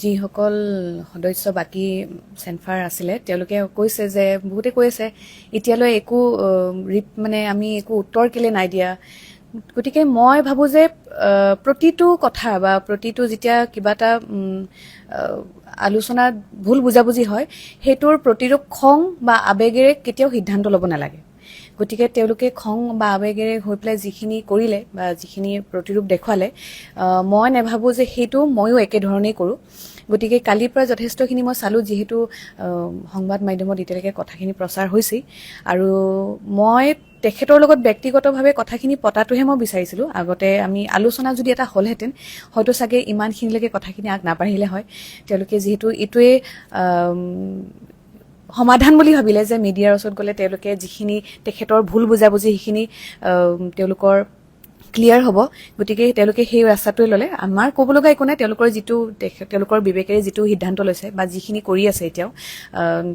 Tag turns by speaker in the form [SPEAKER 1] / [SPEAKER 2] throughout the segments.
[SPEAKER 1] যিসকল সদস্য বাকী চেনফাৰ আছিলে তেওঁলোকে কৈছে যে বহুতে কৈ আছে এতিয়ালৈ একো মানে আমি একো উত্তৰ কেলে নাই দিয়া গতিকে মই ভাবোঁ যে প্ৰতিটো কথা বা প্ৰতিটো যেতিয়া কিবা এটা আলোচনাত ভুল বুজাবুজি হয় সেইটোৰ প্ৰতিৰূপ খং বা আৱেগেৰে কেতিয়াও সিদ্ধান্ত ল'ব নালাগে গতিকে তেওঁলোকে খং বা আৱেগেৰে হৈ পেলাই যিখিনি কৰিলে বা যিখিনি প্ৰতিৰূপ দেখুৱালে মই নাভাবোঁ যে সেইটো ময়ো একেধৰণেই কৰোঁ গতিকে কালিৰ পৰা যথেষ্টখিনি মই চালোঁ যিহেতু সংবাদ মাধ্যমত এতিয়ালৈকে কথাখিনি প্ৰচাৰ হৈছেই আৰু মই তেখেতৰ লগত ব্যক্তিগতভাৱে কথাখিনি পতাটোহে মই বিচাৰিছিলোঁ আগতে আমি আলোচনা যদি এটা হ'লহেঁতেন হয়তো চাগে ইমানখিনিলৈকে কথাখিনি আগ নাবাঢ়িলে হয় তেওঁলোকে যিহেতু এইটোৱে সমাধান বুলি ভাবিলে যে মিডিয়াৰ ওচৰত গ'লে তেওঁলোকে যিখিনি তেখেতৰ ভুল বুজাবুজি সেইখিনি তেওঁলোকৰ ক্লিয়াৰ হ'ব গতিকে তেওঁলোকে সেই ৰাস্তাটোৱে ল'লে আমাৰ ক'ব লগা একো নাই তেওঁলোকৰ বিবেকেৰে যিটো সিদ্ধান্ত লৈছে বা যিখিনি কৰি আছে এতিয়াও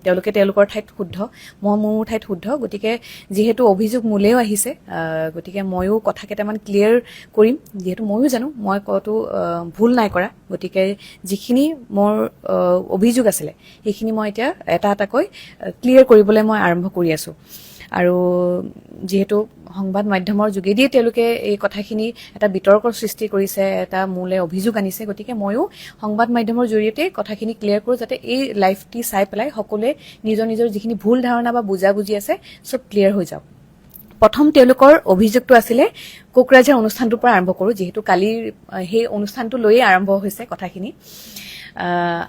[SPEAKER 1] তেওঁলোকে তেওঁলোকৰ ঠাইত শুদ্ধ মই মোৰ ঠাইত শুদ্ধ গতিকে যিহেতু অভিযোগ মোলেও আহিছে গতিকে ময়ো কথা কেইটামান ক্লিয়াৰ কৰিম যিহেতু ময়ো জানো মই কতো ভুল নাই কৰা গতিকে যিখিনি মোৰ অভিযোগ আছিলে সেইখিনি মই এতিয়া এটা এটাকৈ ক্লিয়াৰ কৰিবলৈ মই আৰম্ভ কৰি আছোঁ আৰু যিহেতু সংবাদ মাধ্যমৰ যোগেদিয়ে তেওঁলোকে এই কথাখিনি এটা বিতৰ্কৰ সৃষ্টি কৰিছে এটা মোলে অভিযোগ আনিছে গতিকে ময়ো সংবাদ মাধ্যমৰ জৰিয়তে কথাখিনি ক্লিয়াৰ কৰোঁ যাতে এই লাইভটি চাই পেলাই সকলোৱে নিজৰ নিজৰ যিখিনি ভুল ধাৰণা বা বুজাবুজি আছে চব ক্লিয়াৰ হৈ যাওক প্ৰথম তেওঁলোকৰ অভিযোগটো আছিলে কোকৰাঝাৰ অনুষ্ঠানটোৰ পৰা আৰম্ভ কৰোঁ যিহেতু কালিৰ সেই অনুষ্ঠানটো লৈয়ে আৰম্ভ হৈছে কথাখিনি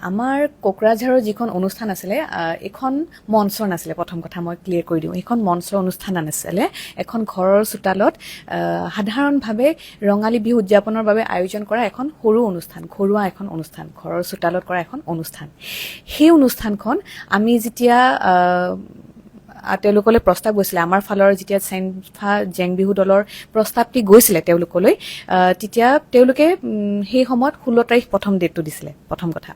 [SPEAKER 1] আমাৰ কোকৰাঝাৰৰ যিখন অনুষ্ঠান আছিলে এখন মঞ্চৰ নাছিলে প্ৰথম কথা মই ক্লিয়াৰ কৰি দিওঁ এইখন মঞ্চৰ অনুষ্ঠান নাছিলে এখন ঘৰৰ চোতালত সাধাৰণভাৱে ৰঙালী বিহু উদযাপনৰ বাবে আয়োজন কৰা এখন সৰু অনুষ্ঠান ঘৰুৱা এখন অনুষ্ঠান ঘৰৰ চোতালত কৰা এখন অনুষ্ঠান সেই অনুষ্ঠানখন আমি যেতিয়া তেওঁলোকলৈ প্ৰস্তাৱ গৈছিলে আমাৰ ফালৰ যেতিয়া চেনফা জেং বিহু দলৰ প্ৰস্তাৱটি গৈছিলে তেওঁলোকলৈ তেতিয়া তেওঁলোকে সেই সময়ত 16 তাৰিখ প্ৰথম ডেটটো দিছিলে প্ৰথম কথা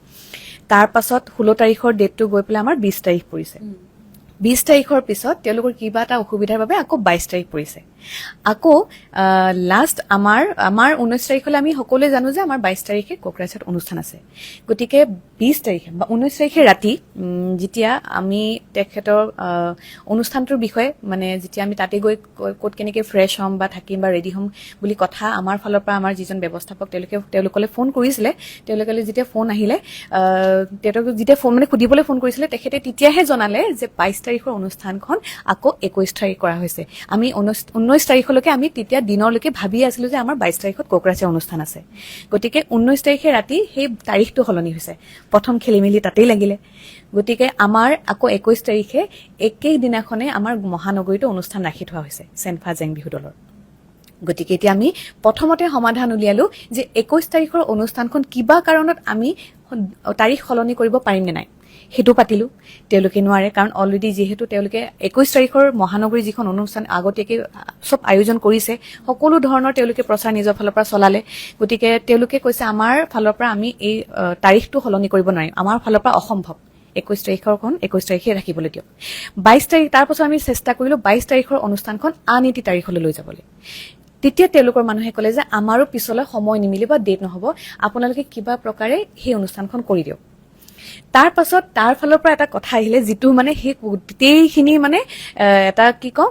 [SPEAKER 1] তাৰ পাছত 16 তাৰিখৰ ডেটটো গৈ পেলাই আমাৰ 20 তাৰিখ পৰিছে 20 তাৰিখৰ পিছত তেওঁলোকৰ কিবা এটা অসুবিধাৰ বাবে আকৌ 22 তাৰিখ পৰিছে আকৌ লাষ্ট আমাৰ 19 তাৰিখলৈ আমি সকলোৱে জানো যে আমাৰ 22 তাৰিখে কোকৰাঝাৰত অনুষ্ঠান আছে গতিকে 20 তাৰিখে বা 19 তাৰিখে ৰাতি যেতিয়া আমি তেখেতৰ অনুষ্ঠানটোৰ বিষয়ে মানে যেতিয়া আমি তাতে গৈ ক'ত কেনেকৈ ফ্ৰেছ হ'ম বা থাকিম বা ৰেডি হ'ম বুলি কথা আমাৰ ফালৰ পৰা আমাৰ যিজন ব্যৱস্থাপক তেওঁলোকলৈ ফোন কৰিছিলে তেওঁলোকলৈ যেতিয়া ফোন আহিলে তেওঁলোকক যেতিয়া ফোন মানে সুধিবলৈ ফোন কৰিছিলে তেখেতে তেতিয়াহে জনালে যে 22 তাৰিখৰ অনুষ্ঠানখন আকৌ 21 তাৰিখ কৰা হৈছে আমি 19 তাৰিখলৈকে আমি তেতিয়া দিনলৈকে ভাবি আছিলোঁ যে আমাৰ 22 তাৰিখত কোকৰাঝাৰ অনুষ্ঠান আছে গতিকে 19 তাৰিখে ৰাতি সেই তাৰিখটো সলনি হৈছে প্ৰথম খেলিমেলি তাতেই লাগিলে গতিকে আমাৰ আকৌ 21 তাৰিখে একেই দিনাখনে আমাৰ মহানগৰীতো অনুষ্ঠান ৰাখি থোৱা হৈছে চেনফা জেং বিহু দলৰ গতিকে এতিয়া আমি প্ৰথমতে সমাধান উলিয়ালো যে 21 তাৰিখৰ অনুষ্ঠানখন কিবা কাৰণত আমি তাৰিখ সলনি কৰিব পাৰিম নে নাই সেইটো পাতিলো তেওঁলোকে নোৱাৰে কাৰণ অলৰেডি যিহেতু তেওঁলোকে 21 তাৰিখৰ মহানগৰী যিখন অনুষ্ঠান আগতীয়াকৈ সব আয়োজন কৰিছে সকলো ধৰণৰ তেওঁলোকে প্ৰচাৰ নিজৰ ফালৰ পৰা চলালে গতিকে তেওঁলোকে কৈছে আমাৰ ফালৰ পৰা আমি এই তাৰিখটো সলনি কৰিব নোৱাৰিম আমাৰ ফালৰ পৰা অসম্ভৱ 21 তাৰিখৰখন 21 তাৰিখে ৰাখিবলৈ দিয়ক 22 তাৰিখ তাৰ পাছত আমি চেষ্টা কৰিলো 22 তাৰিখৰ অনুষ্ঠানখন আন এটি তাৰিখলৈ লৈ যাবলৈ তেতিয়া তেওঁলোকৰ মানুহে ক'লে যে আমাৰো পিছলৈ সময় নিমিলিব বা ডেট নহ'ব আপোনালোকে কিবা প্ৰকাৰে সেই অনুষ্ঠানখন কৰি দিয়ক তাৰ পাছত তাৰ ফালৰ পৰা এটা কথা আহিলে যিটো মানে সেই গোটেইখিনি মানে এটা কি কওঁ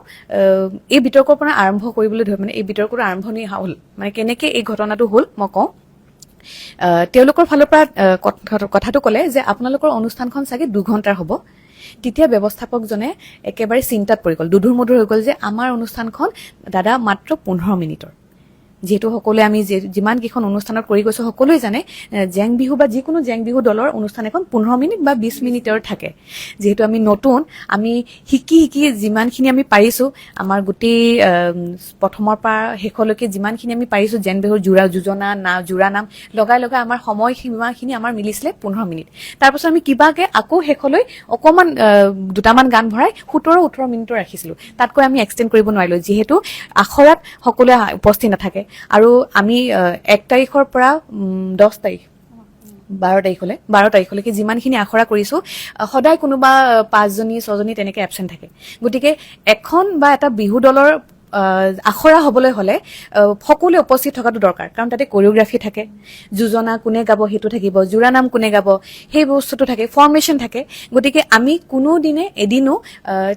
[SPEAKER 1] এই বিতৰ্কৰ পৰা আৰম্ভ কৰিবলৈ ধৰি মানে এই বিতৰ্কৰ আৰম্ভণি হ'ল মানে কেনেকৈ এই ঘটনাটো হ'ল মই কওঁ তেওঁলোকৰ ফালৰ পৰা কথাটো ক'লে যে আপোনালোকৰ অনুষ্ঠানখন চাগে 2 ঘণ্টাৰ হ'ব তেতিয়া ব্যৱস্থাপকজনে একেবাৰে চিন্তাত পৰি গ'ল দুধুৰ মধুৰ হৈ গ'ল যে আমাৰ অনুষ্ঠানখন দাদা মাত্ৰ 15 মিনিটৰ যেহেতু সকলোৱে আমি যিমান কেইখন অনুষ্ঠানত কৰি গৈছো সকলোৱে জানে জেং বিহু বা যিকোনো জেং বিহু দলৰ অনুষ্ঠান এখন 15 মিনিট বা 20 মিনিটৰ থাকে যেহেতু আমি নতুন আমি শিকি যিমানখিনি আমি পাৰিছো আমাৰ গোটেই প্ৰথমৰ পৰা শেষলৈকে যিমানখিনি আমি পাৰিছো জেং বিহুৰ জোৰা নাম লগাই আমাৰ সময় সীমাখিনি আমাৰ মিলিছিলে 15 মিনিট তাৰপিছত আমি কিবাকে আকৌ শেষলৈ অকমান দুটামান গান ভৰাই 17-18 মিনিটৰ ৰাখিছিলো তাতকৈ আমি এক্সটেণ্ড কৰিব নোৱাৰিলো যিহেতু আখৰাত সকলোৱে উপস্থিত নাথাকে আৰু আমি 1 তাৰিখৰ পৰা 10 তাৰিখ 12 তাৰিখলৈকে যিমানখিনি আখৰা কৰিছো সদায় কোনোবা 5জনী 6জনী তেনেকৈ এবচেণ্ট থাকে গতিকে এখন বা এটা বিহু দলৰ আখৰা হ'বলৈ হ'লে সকলোৱে উপস্থিত থকাটো দৰকাৰ, কাৰণ তাতে কোৰিঅ'গ্ৰাফি থাকে, যোজনা কোনে গাব সেইটো থাকিব, জোৰানাম কোনে গাব সেই বস্তুটো থাকে, ফৰ্মেশ্যন থাকে। গতিকে আমি কোনো দিনে এদিনো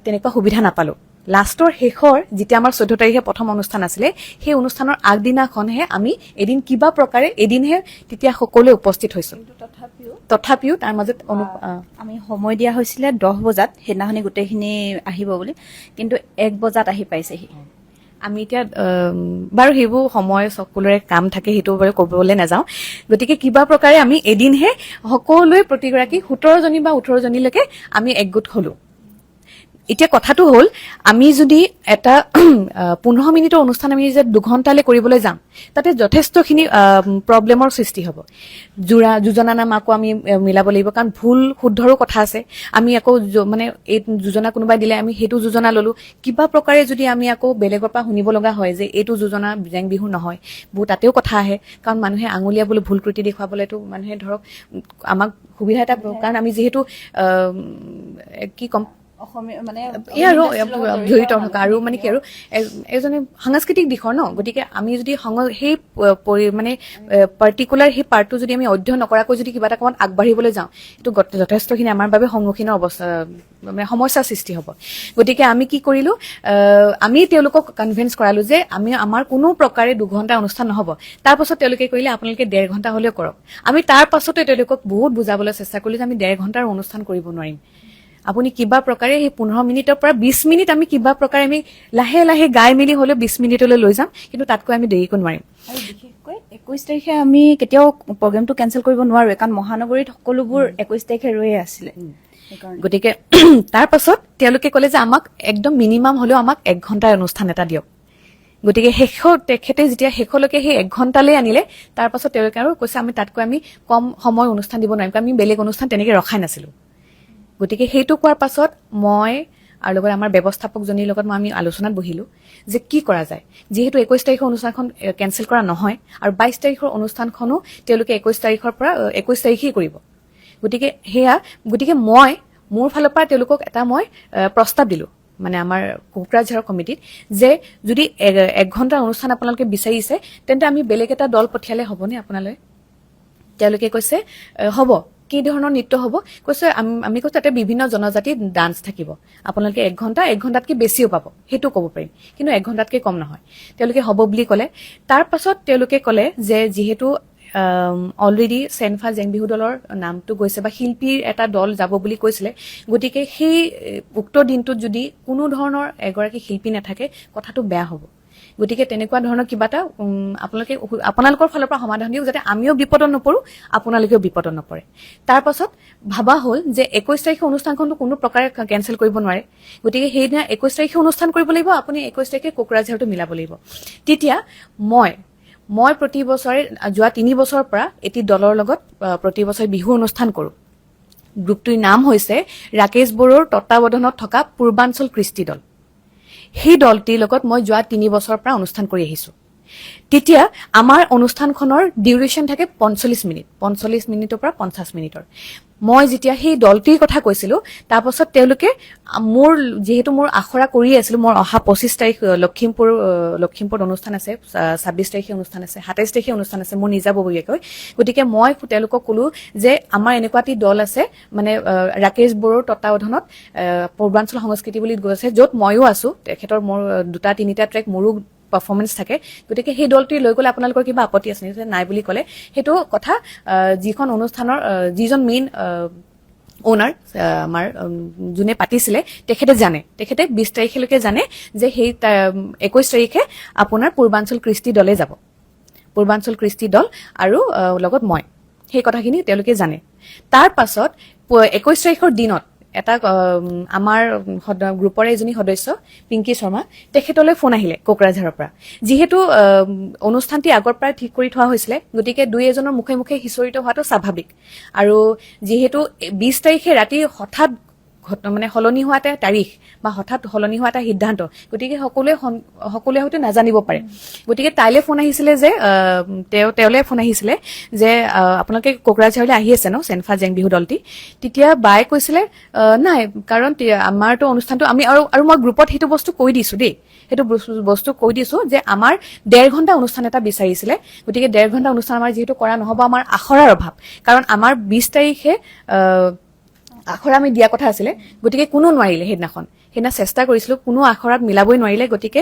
[SPEAKER 1] তেনেকুৱা সুবিধা নাপালো। লাষ্টৰ শেষৰ যেতিয়া আমাৰ 14 তাৰিখে প্ৰথম অনুষ্ঠান আছিলে, সেই অনুষ্ঠানৰ আগদিনাখনহে আমি এদিন কিবা প্ৰকাৰে এদিনহে তেতিয়া সকলোৱে উপস্থিত হৈছো। তথাপিও তাৰ মাজত
[SPEAKER 2] আমি সময় দিয়া হৈছিলে 10 বজাত, সেইদিনাখনি গোটেইখিনি আহিব বুলি, কিন্তু 1 বজাত আহি পাইছেহি।
[SPEAKER 1] আমি এতিয়া বাৰু সেইবোৰ সময় সকলোৰে কাম থাকে, সেইটো বাৰু ক'বলৈ নাযাওঁ। গতিকে কিবা প্ৰকাৰে আমি এদিনহে সকলোৱে প্ৰতিগৰাকী 17 জনী বা 18 জনীলৈকে আমি একগোট হলো। এতিয়া কথাটো হ'ল, আমি যদি এটা 15 মিনিটৰ অনুষ্ঠান আমি যে 2 ঘণ্টালৈ কৰিবলৈ যাম, তাতে যথেষ্টখিনি প্ৰব্লেমৰ সৃষ্টি হ'ব। যোজনা নাম আকৌ আমি মিলাব লাগিব, কাৰণ ভুল শুদ্ধৰো কথা আছে। আমি আকৌ মানে এই যোজনা কোনোবাই দিলে আমি সেইটো যোজনা ললো, কিবা প্ৰকাৰে যদি আমি আকৌ বেলেগৰ পৰা শুনিব লগা হয় যে এইটো যোজনা জেং বিহু নহয়, তাতেও কথা আহে। কাৰণ মানুহে আঙুলীয়া বোলে ভুল ত্ৰুটি দেখুৱাবলৈতো মানুহে ধৰক আমাক সুবিধা এটা, কাৰণ আমি যিহেতু কি ক'ম জড়িত থকা আৰু মানে কি আৰু এজনে সাংস্কৃতিক দিশৰ ন। গতিকে আমি যদি সেই মানে পাৰ্টিকুলাৰ সেই পাৰ্টটো যদি আমি অধ্যয়ন নকৰাকৈ যদি কিবা এটা কামত আগবাঢ়িবলৈ যাওঁ, এইটো যথেষ্টখিনি আমাৰ বাবে সন্মুখীনৰ অৱস্থা মানে সমস্যাৰ সৃষ্টি হ'ব। গতিকে আমি কি কৰিলো, আমি তেওঁলোকক কনভিন্স কৰালো যে আমাৰ কোনো প্ৰকাৰে 2 ঘণ্টা অনুষ্ঠান নহ'ব। তাৰ পাছত তেওঁলোকে কৰিলে আপোনালোকে 1.5 ঘণ্টা হ'লেও কৰক। আমি তাৰ পাছতে তেওঁলোকক বহুত বুজাবলৈ চেষ্টা কৰিলো যে আমি 1.5 ঘণ্টাৰ অনুষ্ঠান কৰিব নোৱাৰিম। আপুনি কিবা প্ৰকাৰে সেই 15 মিনিটৰ পৰা 20 মিনিট আমি কিবা প্ৰকাৰে আমি লাহে লাহে গাই মেলি হ'লেও 20 মিনিটলৈ লৈ যাম, কিন্তু তাতকৈ আমি দেৰিকৈ নোৱাৰিম।
[SPEAKER 2] আৰু বিশেষকৈ 21 তাৰিখে আমি কেতিয়াও প্ৰগ্ৰেমটো কেনচেল কৰিব নোৱাৰোৱে, কাৰণ মহানগৰীত সকলোবোৰ 21 তাৰিখে ৰৈয়ে আছিলে।
[SPEAKER 1] গতিকে তাৰ পাছত তেওঁলোকে ক'লে যে আমাক একদম মিনিমাম হ'লেও আমাক 1 ঘণ্টাৰ অনুষ্ঠান এটা দিয়ক। গতিকে তেখেতে যেতিয়া শেষলৈকে সেই 1 ঘণ্টালৈ আনিলে, তাৰ পাছত তেওঁলোকে আৰু কৈছে আমি তাতকৈ আমি কম সময় অনুষ্ঠান দিব নোৱাৰিম, কাৰণ আমি বেলেগ অনুষ্ঠান তেনেকে ৰখাই নাছিলো। গতিকে সেইটো কোৱাৰ পাছত মই আৰু লগত আমাৰ ব্যৱস্থাপকজনীৰ লগত আমি আলোচনাত বহিলো যে কি কৰা যায়। যিহেতু 21 তাৰিখৰ অনুষ্ঠানখন কেনচেল কৰা নহয়, আৰু 22 তাৰিখৰ অনুষ্ঠানখনো তেওঁলোকে 21 তাৰিখৰ পৰা 21 তাৰিখেই কৰিব। গতিকে মই মোৰ ফালৰ পৰা তেওঁলোকক এটা মই প্ৰস্তাৱ দিলো, মানে আমাৰ কোকৰাঝাৰৰ কমিটিত, যে যদি 1 ঘণ্টাৰ অনুষ্ঠান আপোনালোকে বিচাৰিছে, তেন্তে আমি বেলেগ এটা দল পঠিয়ালে হ'বনে আপোনালৈ? তেওঁলোকে কৈছে হ'ব। কি ধৰণৰ নৃত্য হ'ব? কৈছে আমি কৈছো তাতে বিভিন্ন জনজাতিৰ ডান্স থাকিব, আপোনালোকে 1 ঘণ্টাতকৈ বেছিও পাব, সেইটো ক'ব পাৰিম, কিন্তু 1 ঘণ্টাতকৈ কম নহয়। তেওঁলোকে হ'ব বুলি ক'লে। তাৰ পাছত তেওঁলোকে ক'লে যে যিহেতু অলৰেডি চেনফা জেং বিহু দলৰ নামটো গৈছে বা শিল্পীৰ এটা দল যাব বুলি কৈছিলে, গতিকে সেই উক্ত দিনটোত যদি কোনো ধৰণৰ এগৰাকী শিল্পী নাথাকে, কথাটো বেয়া হ'ব। গতিকে তেনেকুৱা ধৰণৰ কিবা এটা আপোনালোকৰ ফালৰ পৰা সমাধান দিয়ক, যাতে আমিও বিপদত নপৰো, আপোনালোকেও বিপদত নপৰে। তাৰ পাছত ভাবা হ'ল যে 21 তাৰিখে অনুষ্ঠানখনটো কোনো প্ৰকাৰে কেনচেল কৰিব নোৱাৰে। গতিকে সেইদিনা 21 তাৰিখে অনুষ্ঠান কৰিব লাগিব, আপুনি 21 তাৰিখে কোকৰাঝাৰটো মিলাব লাগিব। তেতিয়া মই প্ৰতি বছৰে যোৱা 3 বছৰৰ পৰা এটি দলৰ লগত প্ৰতি বছৰে বিহু অনুষ্ঠান কৰো। গ্ৰুপটোৰ নাম হৈছে ৰাকেশ বড়োৰ তত্বাৱধানত থকা পূৰ্বাঞ্চল কৃষ্টি দল। সেই দলটিৰ লগত মই যোৱা 3 বছৰৰ পৰা অনুষ্ঠান কৰি আহিছো। তেতিয়া আমাৰ অনুষ্ঠানখনৰ ডিউৰেশ্যন থাকে 45 মিনিট, 45 মিনিটৰ পৰা 50 মিনিটৰ। মই যেতিয়া সেই দলটিৰ কথা কৈছিলো, তাৰ পাছত তেওঁলোকে যিহেতু মোৰ আখৰা কৰি আছিলো, মোৰ অহা 25 তাৰিখ লখিমপুৰত অনুষ্ঠান আছে, 26 তাৰিখে অনুষ্ঠান আছে, 27 তাৰিখে অনুষ্ঠান আছে মোৰ নিজাববীয়াকৈ। গতিকে মই তেওঁলোকক কলো যে আমাৰ এনেকুৱা এটি দল আছে, মানে ৰাকেশ বড়োৰ তত্বাৱধানত পূৰ্বাঞ্চল সংস্কৃতি বুলি গৈছে, য'ত ময়ো আছো। তেখেতৰ মোৰ 2-3টা ট্ৰেক মোৰো পাৰফৰ্মেন্স থাকে। গতিকে সেই দলটি লৈ গ'লে আপোনালোকৰ কিবা আপত্তি আছে নেকি? নাই বুলি ক'লে। সেইটো কথা যিখন অনুষ্ঠানৰ যিজন মেইন অনাৰ আমাৰ যোনে পাতিছিলে তেখেতে জানে, তেখেতে 20 তাৰিখলৈকে জানে যে সেই 21 তাৰিখে আপোনাৰ পূৰ্বাঞ্চল কৃষ্টি দলে যাব, পূৰ্বাঞ্চল কৃষ্টি দল আৰু লগত মই, সেই কথাখিনি তেওঁলোকে জানে। তাৰ পাছত 21 তাৰিখৰ দিনত এটা আমাৰ গ্ৰুপৰে এজনী সদস্য পিংকি শৰ্মা, তেখেতলৈ ফোন আহিলে কোকৰাঝাৰৰ পৰা। যিহেতু অনুষ্ঠানটি আগৰ পৰাই ঠিক কৰি থোৱা হৈছিলে, গতিকে 2-এজনৰ মুখে মুখে সিঁচৰিত হোৱাটো স্বাভাৱিক। আৰু যিহেতু 20 তাৰিখে ৰাতি হঠাৎ মানে সলনি হোৱা এটা তাৰিখ বা হঠাৎ সলনি হোৱা এটা সিদ্ধান্ত, গতিকে সকলোৱে হয়তো নাজানিব পাৰে। গতিকে তাইলৈ ফোন আহিছিলে যে তেওঁলৈ ফোন আহিছিলে যে আপোনালোকে কোকৰাঝাৰলৈ আহি আছে ন চেনফা জেং বিহু দলটি? তেতিয়া বায়ে কৈছিলে নাই, কাৰণ আমাৰতো অনুষ্ঠানটো আমি আৰু মই গ্ৰুপত সেইটো বস্তু কৈ দিছো দেই, সেইটো বস্তু কৈ দিছো যে আমাৰ 1.5 ঘণ্টা অনুষ্ঠান এটা বিচাৰিছিলে, গতিকে 1.5 ঘণ্টা অনুষ্ঠান আমাৰ যিহেতু কৰা নহ'ব, আমাৰ আখৰাৰ অভাৱ, কাৰণ আমাৰ 20 তাৰিখে আখৰা আমি দিয়া কথা আছিলে, গতিকে কোনো নোৱাৰিলে সেইদিনা চেষ্টা কৰিছিলো, কোনো আখৰাত মিলাবই নোৱাৰিলে, গতিকে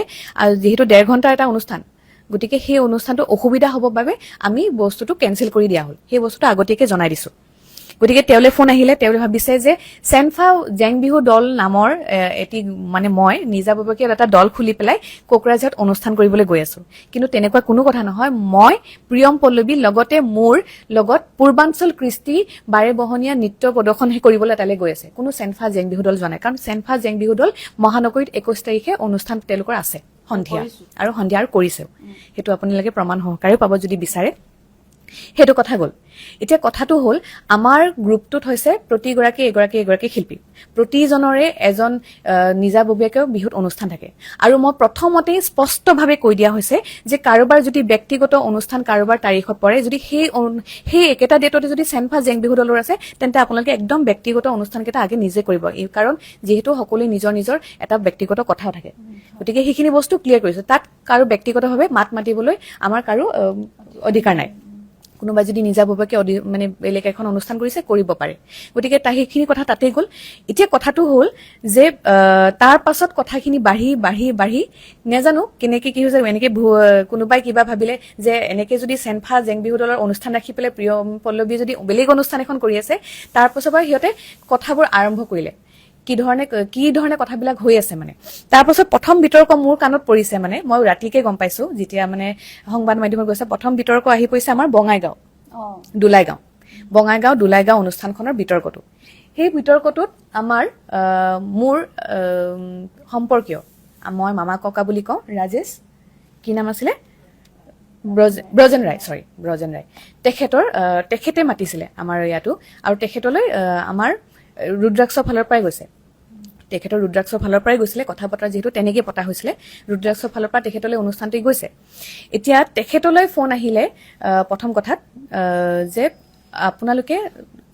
[SPEAKER 1] যিহেতু 1.5 ঘণ্টা এটা অনুষ্ঠান, গতিকে সেই অনুষ্ঠানটো অসুবিধা হ'ব বাবে আমি বস্তুটো কেনচেল কৰি দিয়া হ'ল, সেই বস্তুটো আগতীয়াকৈ জনাই দিছো। গতিকে তেওঁলৈ ফোন আহিলে, তেওঁলৈ ভাবিছে যে চেনফা জেং বিহু দল নামৰ এটি মানে মই নিজাববীয়াকৈ এটা দল খুলি পেলাই কোকৰাঝাৰত অনুষ্ঠান কৰিবলৈ গৈ আছো, কিন্তু তেনেকুৱা কোনো কথা নহয়। মই প্ৰিয়ম পল্লৱী লগতে মোৰ লগত পূৰ্বাঞ্চল কৃষ্টি বাৰে বহনীয়া নৃত্য প্ৰদৰ্শনহে কৰিবলৈ তালৈ গৈ আছে, কোনো চেনফা জেং বিহু দল যোৱা নাই, কাৰণ চেনফা জেং বিহু দল মহানগৰীত 21 তাৰিখে অনুষ্ঠান তেওঁলোকৰ আছে সন্ধিয়া, আৰু কৰিছেও, সেইটো আপোনালোকে প্ৰমাণ সহকাৰে পাব যদি বিচাৰে। সেইটো কথা গ'ল। এতিয়া কথাটো হ'ল, আমাৰ গ্ৰুপটোত হৈছে প্ৰতিগৰাকী এগৰাকী শিল্পী, প্ৰতিজনৰে এজন নিজাববীয়াকৈ বিহুত অনুষ্ঠান থাকে, আৰু মই প্ৰথমতেই স্পষ্টভাৱে কৈ দিয়া হৈছে যে কাৰোবাৰ যদি ব্যক্তিগত অনুষ্ঠান কাৰোবাৰ তাৰিখত পৰে, যদি সেই একেটা ডেটতে যদি চেনফা জেং বিহু দলৰ আছে, তেন্তে আপোনালোকে একদম ব্যক্তিগত অনুষ্ঠানকেইটা আগে নিজে কৰিব, কাৰণ যিহেতু সকলোৱে নিজৰ নিজৰ এটা ব্যক্তিগত কথাও থাকে, গতিকে সেইখিনি বস্তু ক্লিয়াৰ কৰিছো। তাত কাৰো ব্যক্তিগতভাৱে মাত মাতিবলৈ আমাৰ কাৰো অধিকাৰ নাই। কোনোবাই যদি নিজাববীয়াকৈ মানে বেলেগ এখন অনুষ্ঠান কৰিছে, কৰিব পাৰে, গতিকে সেইখিনি কথা তাতেই গ'ল। এতিয়া কথাটো হ'ল যে তাৰ পাছত কথাখিনি বাঢ়ি নেজানো কেনেকে কি হৈছে, এনেকে কোনোবাই কিবা ভাবিলে যে এনেকে যদি চেনফা জেং বিহু দলৰ অনুষ্ঠান ৰাখি পেলাই প্ৰিয়ম পল্লৱী যদি বেলেগ অনুষ্ঠান এখন কৰি আছে, তাৰ পাছৰ পৰা সিহঁতে কথাবোৰ আৰম্ভ কৰিলে, কি ধৰণে কথাবিলাক হৈ আছে মানে। তাৰ পাছত প্ৰথম বিতৰ্ক মোৰ কাণত পৰিছে, মানে মই ৰাতিকে গম পাইছো যেতিয়া মানে সংবাদ মাধ্যমত গৈছে, প্ৰথম বিতৰ্ক আহি পৰিছে আমাৰ বঙাইগাঁও দুলাইগাঁও অনুষ্ঠানখনৰ বিতৰ্কটো। সেই বিতৰ্কটোত আমাৰ মোৰ সম্পৰ্কীয়, মই মামা ককা বুলি কওঁ, ৰাজেশ, কি নাম আছিলে, ব্ৰজেন ৰায়, তেখেতে মাতিছিলে আমাৰ ইয়াতো, আৰু তেখেতলৈ আমাৰ ৰুদ্ৰাক্ষৰ ফালৰ পৰাই গৈছে, কথা বতৰা যিহেতু তেনেকৈ পতা হৈছিলে, ৰুদ্ৰাক্ষৰ ফালৰ পৰা তেখেতলৈ অনুষ্ঠানটি গৈছে। এতিয়া তেখেতলৈ ফোন আহিলে প্ৰথম কথাত যে আপোনালোকে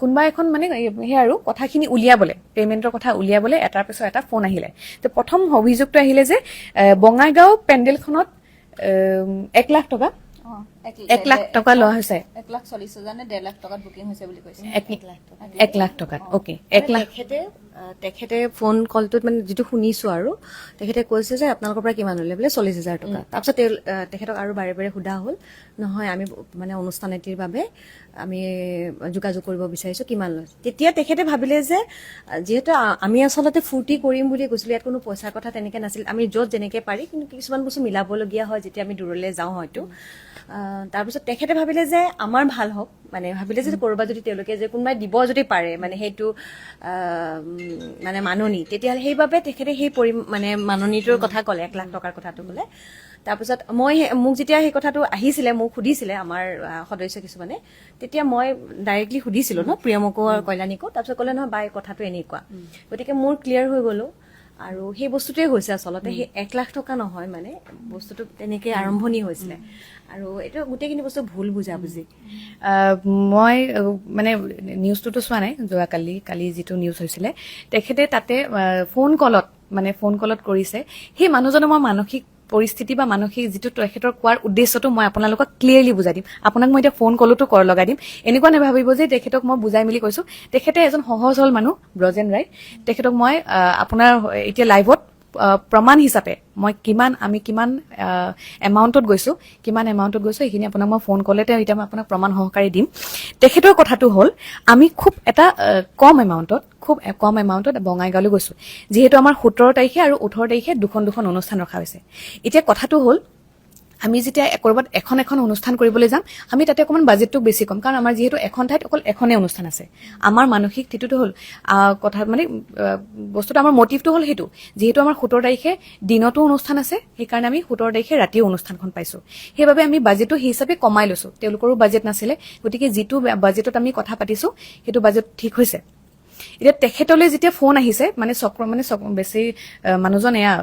[SPEAKER 1] কোনোবা এখন মানে সেই আৰু কথাখিনি উলিয়াবলৈ, পে'মেণ্টৰ কথা উলিয়াবলৈ এটাৰ পিছত এটা ফোন আহিলে। তো প্ৰথম অভিযোগটো আহিলে যে বঙাইগাঁও পেণ্ডেলখনত 1 লাখ টকা 1 লাখ টকা লোৱা হৈছে,
[SPEAKER 2] 1,40,000 নে 1.5 লাখ টকাত বুকিং হৈছে বুলি কৈছে।
[SPEAKER 1] 1 লাখ টকাত, অ'কে। 1 লাখ
[SPEAKER 3] তেখেতে ফোন কলটোত মানে যিটো শুনিছো, আৰু তেখেতে কৈছে যে আপোনালোকৰ পৰা কিমান ল'লে, বোলে 40,000 টকা। তাৰপিছত তেখেতক আৰু বাৰে বাৰে সোধা হ'ল, নহয় আমি মানে অনুষ্ঠান এটিৰ বাবে আমি যোগাযোগ কৰিব বিচাৰিছো, কিমান লৈছে। তেতিয়া তেখেতে ভাবিলে যে যিহেতু আমি আচলতে ফূৰ্তি কৰিম বুলি কৈছিলো, ইয়াত কোনো পইচাৰ কথা তেনেকে নাছিল, আমি য'ত যেনেকে পাৰি, কিন্তু কিছুমান বস্তু মিলাবলগীয়া হয় যেতিয়া আমি দূৰলৈ যাওঁ হয়তো। তাৰপিছত তেখেতে ভাবিলে যে আমাৰ ভাল হওক, মানে ভাবিলে যে ক'ৰবাত যদি তেওঁলোকে যে কোনোবাই দিব যদি পাৰে, মানে সেইটো মানে মাননি, তেতিয়াহ'লে সেইবাবে তেখেতে সেই মানে মাননিটোৰ কথা ক'লে, 1 লাখ টকাৰ কথাটো ক'লে। তাৰপিছত মোক যেতিয়া সেই কথাটো আহিছিলে, মোক সুধিছিলে আমাৰ সদস্য কিছুমানে, তেতিয়া মই ডাইৰেক্টলি সুধিছিলো ন প্ৰিয়মকো আৰু কল্যাণীকো, তাৰপিছত ক'লে নহয় বাই কথাটো এনেকুৱা, গতিকে মোৰ ক্লিয়াৰ হৈ গ'লো। আৰু সেই বস্তুটোৱে হৈছে আচলতে, সেই 1 লাখ টকা নহয়, মানে বস্তুটো তেনেকে আৰম্ভণি হৈছিলে, আৰু এইটো গোটেইখিনি বস্তু ভুল বুজাবুজি।
[SPEAKER 1] মই মানে নিউজটোতো চোৱা নাই, কালি যিটো নিউজ হৈছিলে, তেখেতে তাতে ফোন কলত কৰিছে, সেই মানুহজনৰ মই মানসিক পৰিস্থিতি বা মানসিক যিটো তেখেতৰ কোৱাৰ উদ্দেশ্যটো মই আপোনালোকক ক্লিয়াৰলি বুজাই দিম। আপোনাক মই এতিয়া ফোন কলতো লগাই দিম, এনেকুৱা নাভাবিব যে তেখেতক মই বুজাই মেলি কৈছো। তেখেতে এজন সহজ সৰল মানুহ, ব্ৰজেন ৰায়, তেখেতক মই আপোনাৰ এতিয়া লাইভত প্ৰমাণ হিচাপে আমি কিমান এমাউণ্টত গৈছো সেইখিনি আপোনাক মই ফোন কলতে এতিয়া মই আপোনাক প্ৰমাণ সহকাৰে দিম। তেখেতৰ কথাটো হ'ল, আমি খুব কম এমাউণ্টত বঙাইগাঁৱলৈ গৈছো, যিহেতু আমাৰ 17 তাৰিখে আৰু 18 তাৰিখে দুখন অনুষ্ঠান ৰখা হৈছে। এতিয়া কথাটো হ'ল, আমি যেতিয়া ক'ৰবাত এখন অনুষ্ঠান কৰিবলৈ যাম, আমি তাতে অকণমান বাজেটটো বেছি কম, কাৰণ আমাৰ যিহেতু এখন ঠাইত অকল এখনেই অনুষ্ঠান আছে। আমাৰ মানসিক স্থিতিটো হ'ল কথা মানে বস্তুটো, আমাৰ মটিভটো হ'ল সেইটো, যিহেতু আমাৰ 17 তাৰিখে দিনতো অনুষ্ঠান আছে, সেইকাৰণে আমি 17 তাৰিখে ৰাতিও অনুষ্ঠানখন পাইছো। সেইবাবে আমি বাজেটটো সেই হিচাপে কমাই লৈছো, তেওঁলোকৰো বাজেট নাছিলে, গতিকে যিটো বাজেটত আমি কথা পাতিছো সেইটো বাজেট ঠিক হৈছে। এতিয়া তেখেতলৈ যেতিয়া ফোন আহিছে মানে বেছি মানুহজন এয়া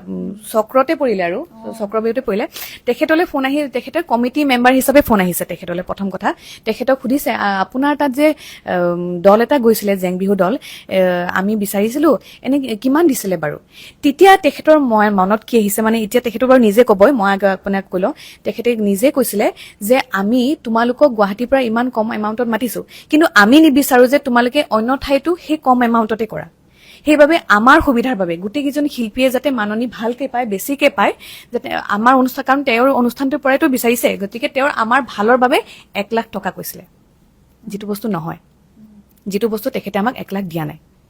[SPEAKER 1] চক্ৰতে পৰিলে আৰু চক্ৰবিহুতে পৰিলে তেখেতলৈ ফোন আহি তেখেতৰ কমিটি মেম্বাৰ হিচাপে ফোন আহিছে তেখেতলৈ প্ৰথম কথা তেখেতক সুধিছে আপোনাৰ তাত যে দল এটা গৈছিলে জেং বিহু দল আমি বিচাৰিছিলো এনে কিমান দিছিলে বাৰু তেতিয়া তেখেতৰ মনত কি আহিছে মানে এতিয়া তেখেতৰ বাৰু নিজে ক'বই মই আপোনাক ক'লো তেখেতে নিজে কৈছিলে যে আমি তোমালোকক গুৱাহাটীৰ পৰা ইমান কম এমাউণ্টত মাতিছো কিন্তু আমি নিবিচাৰো যে তোমালোকে অন্য ঠাইতো সেই কম এমাউণ্টতে কৰা সেইবাবে আমাৰ সুবিধাৰ বাবে গোটেইকেইজন শিল্পীয়ে যাতে মাননি ভালকে পায় বেছিকে পায় যাতে আমাৰ অনুষ্ঠান কাৰণ তেওঁৰ অনুষ্ঠানটোৰ পৰাইতো বিচাৰিছে গতিকে তেওঁৰ আমাৰ ভালৰ বাবে 1 লাখ টকা কৈছিলে যিটো বস্তু নহয় যিটো বস্তু তেখেতে আমাক 1 লাখ দিয়া নাই